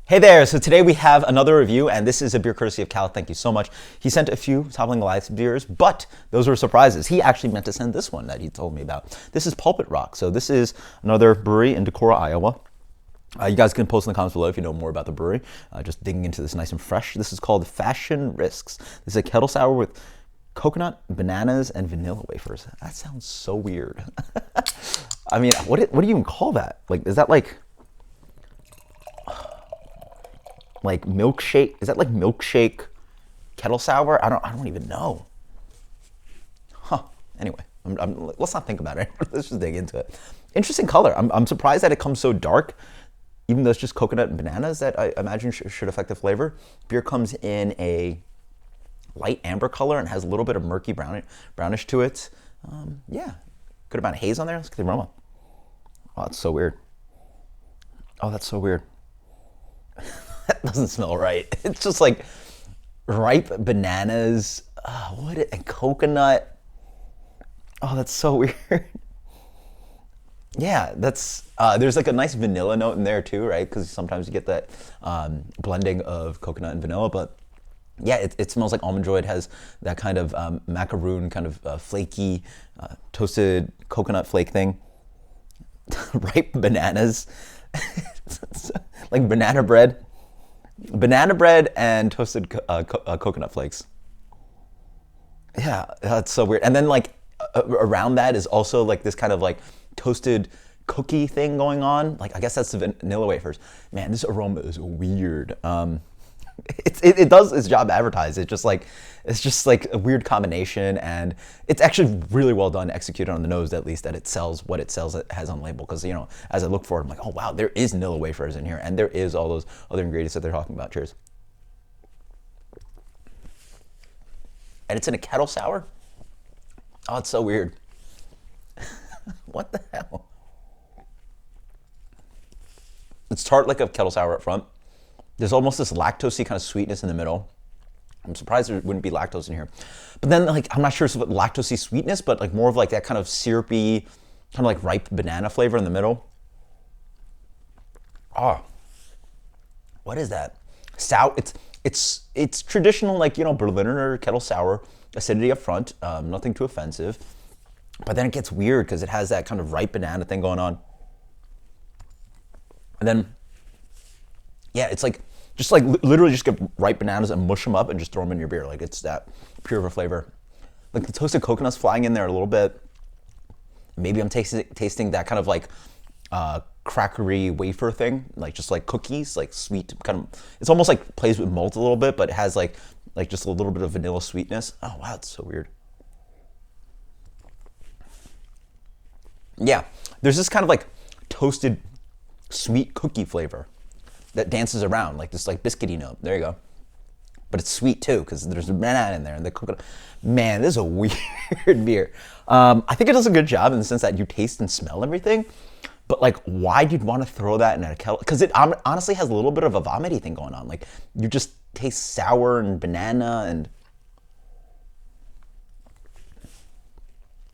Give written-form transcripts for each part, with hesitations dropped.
Hey there, so today we have another review, and this is a beer courtesy of Cal. Thank you so much. He sent a few Toppling Goliath beers, but those were surprises. He actually meant to send this one that he told me about. This is Pulpit Rock. So this is another brewery in Decorah, Iowa. You guys can post in the comments below if you know more about the brewery. Just digging into this nice and fresh. This is called Fashion Risks. This is a kettle sour with coconut, bananas, and vanilla wafers. That sounds so weird. I mean, what do you even call that? Like, is that like milkshake? Is that like milkshake kettle sour? I don't even know. Huh. Anyway, let's not think about it. Let's just dig into it. Interesting color. I'm surprised that it comes so dark, even though it's just coconut and bananas that I imagine should affect the flavor. Beer comes in a light amber color and has a little bit of murky brownish to it. Yeah, good amount of haze on there. Let's get the aroma. Oh, that's so weird. Oh, that's so weird. That doesn't smell right. It's just like ripe bananas, and coconut. Oh, that's so weird. Yeah, that's there's like a nice vanilla note in there too, right? Because sometimes you get that blending of coconut and vanilla, but yeah, it smells like Almond Joy. It has that kind of macaroon, kind of flaky, toasted coconut flake thing. Ripe bananas, like banana bread. Banana bread and toasted coconut flakes. Yeah, that's so weird. And then like around that is also like this kind of like toasted cookie thing going on. Like I guess that's the vanilla wafers. Man, this aroma is weird. It does its job to advertise. It's just like a weird combination, and it's actually really well done, executed on the nose at least, that it sells what it sells, it has on label. Because as I look for it, I'm like, oh wow, there is vanilla wafers in here, and there is all those other ingredients that they're talking about. Cheers. And it's in a kettle sour. Oh, it's so weird. What the hell? It's tart like a kettle sour up front. There's almost this lactosey kind of sweetness in the middle. I'm surprised there wouldn't be lactose in here. But then like, I'm not sure it's what lactosey sweetness, but like more of like that kind of syrupy, kind of like ripe banana flavor in the middle. Oh, what is that? Sour. It's traditional, like, Berliner kettle sour, acidity up front, nothing too offensive. But then it gets weird because it has that kind of ripe banana thing going on. And then, yeah, it's like, literally just get ripe bananas and mush them up and just throw them in your beer. Like, it's that pure of a flavor. Like the toasted coconut's flying in there a little bit. Maybe I'm tasting that kind of like crackery wafer thing, like just like cookies, like sweet kind of. It's almost like plays with malt a little bit, but it has like just a little bit of vanilla sweetness. Oh wow, it's so weird. Yeah, there's this kind of like toasted sweet cookie flavor that dances around, like this like biscuity note. There you go. But it's sweet too, because there's a banana in there and the coconut. Man, this is a weird beer. I think it does a good job in the sense that you taste and smell everything, but like, why you'd want to throw that in a kettle? Because it honestly has a little bit of a vomity thing going on. Like, you just taste sour and banana, and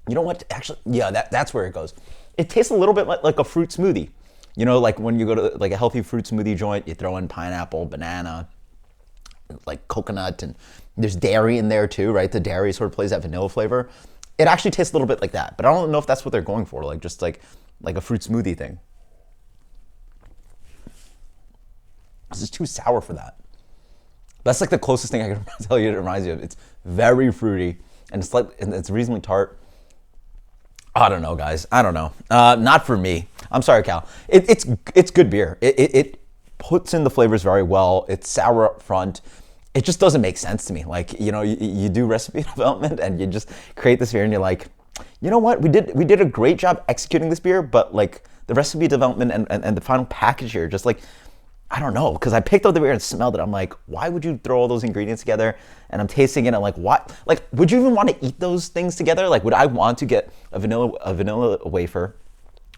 you know what? Actually, yeah, that's where it goes. It tastes a little bit like a fruit smoothie. Like when you go to like a healthy fruit smoothie joint, you throw in pineapple, banana, like coconut, and there's dairy in there too, right? The dairy sort of plays that vanilla flavor. It actually tastes a little bit like that, but I don't know if that's what they're going for, like just like a fruit smoothie thing. This is too sour for that. That's like the closest thing I can tell you it reminds you of. It's very fruity, and it's reasonably tart. I don't know, guys. I don't know. Not for me. I'm sorry, Cal. It's good beer. It puts in the flavors very well. It's sour up front. It just doesn't make sense to me. Like, you do recipe development and you just create this beer and you're like, you know what? We did a great job executing this beer, but like the recipe development and the final package here, just like, I don't know, because I picked up the beer and smelled it. I'm like, why would you throw all those ingredients together? And I'm tasting it. And I'm like, what? Like, would you even want to eat those things together? Like, would I want to get a vanilla wafer,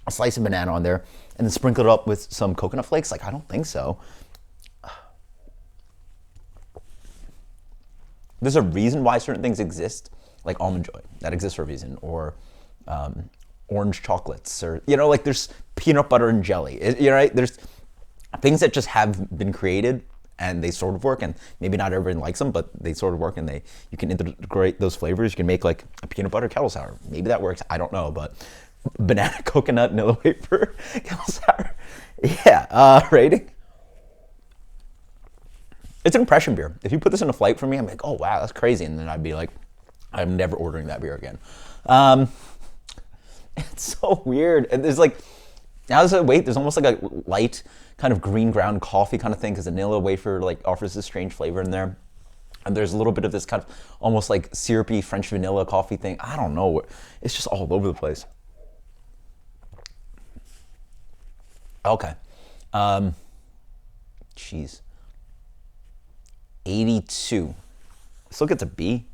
a slice of banana on there, and then sprinkle it up with some coconut flakes? Like, I don't think so. There's a reason why certain things exist, like Almond Joy, that exists for a reason, or orange chocolates, or like there's peanut butter and jelly. Right? There's things that just have been created and they sort of work, and maybe not everyone likes them, but they sort of work, and you can integrate those flavors. You can make like a peanut butter kettle sour. Maybe that works. I don't know, but banana, coconut, vanilla wafer, kettle sour. Yeah, rating. It's an impression beer. If you put this in a flight for me, I'm like, oh wow, that's crazy, and then I'd be like, I'm never ordering that beer again. It's so weird. And there's like, now there's almost like a light kind of green ground coffee kind of thing, because the vanilla wafer like offers this strange flavor in there. And there's a little bit of this kind of almost like syrupy French vanilla coffee thing. I don't know. It's just all over the place. Okay. Jeez. 82. Still gets a B.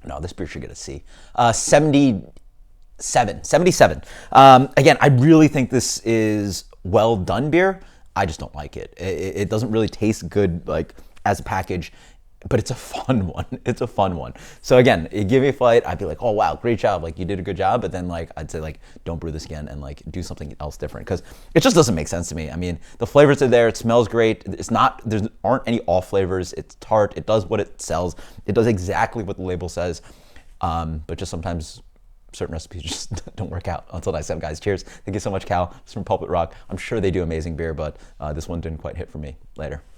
No, this beer should get a C. 77. Again, I really think this is well done beer. I just don't like it. It doesn't really taste good like as a package, but it's a fun one. It's a fun one. So again, you give me a flight, I'd be like, oh wow, great job. Like you did a good job. But then like, I'd say like, don't brew this again and like do something else different, because it just doesn't make sense to me. I mean, the flavors are there. It smells great. There aren't any off flavors. It's tart. It does what it sells. It does exactly what the label says. But just sometimes certain recipes just don't work out. Until next time, guys. Cheers. Thank you so much, Cal. It's from Pulpit Rock. I'm sure they do amazing beer, but this one didn't quite hit for me. Later.